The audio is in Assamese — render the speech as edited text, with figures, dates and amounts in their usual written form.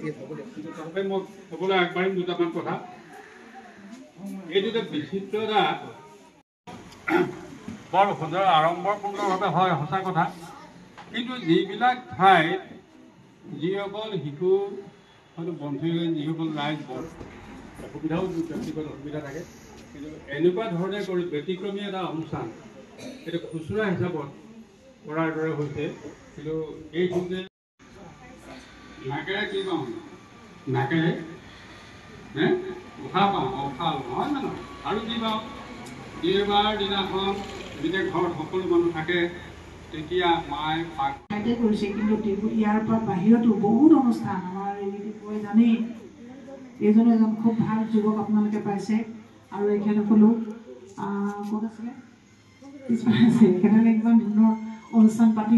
মই ক'বলৈ আগবাঢ়িম দুটামান কথা। এইটো যে বিচিত্ৰতা বৰ সুন্দৰ আড়ম্বৰ সুন্দৰভাৱে হয়, সঁচা কথা। কিন্তু যিবিলাক ঠাইত যিসকল শিশু হয়তো বঞ্চিত, যিসকল ৰাইজ অসুবিধাও ব্যক্তিগত অসুবিধা থাকে, কিন্তু এনেকুৱা ধৰণে কৰি ব্যতিক্ৰমী এটা অনুষ্ঠান এইটো খুচুৰা হিচাপত কৰাৰ দৰে হৈছে। কিন্তু এইটো যে নাকেৰে কি পাওঁ, নাকেৰে উশাহ পাওঁ, উশাহ নহয় জানো? আৰু কি পাওঁ, দেওবাৰ দিনাখন যেতিয়া ঘৰত সকলো মানুহ থাকে তেতিয়া মায়ে ঠাইতে কৰিছে। কিন্তু ইয়াৰ পৰা বাহিৰতো বহুত অনুষ্ঠান আমাৰ কৈ জানেই। এইজনে এজন খুব ভাল যুৱক আপোনালোকে পাইছে। আৰু এখেতসকলো ক'ত আছিলে পিছফালে আছে, এখেতসকলে একদম ধুনীয়া অনুষ্ঠান পাতি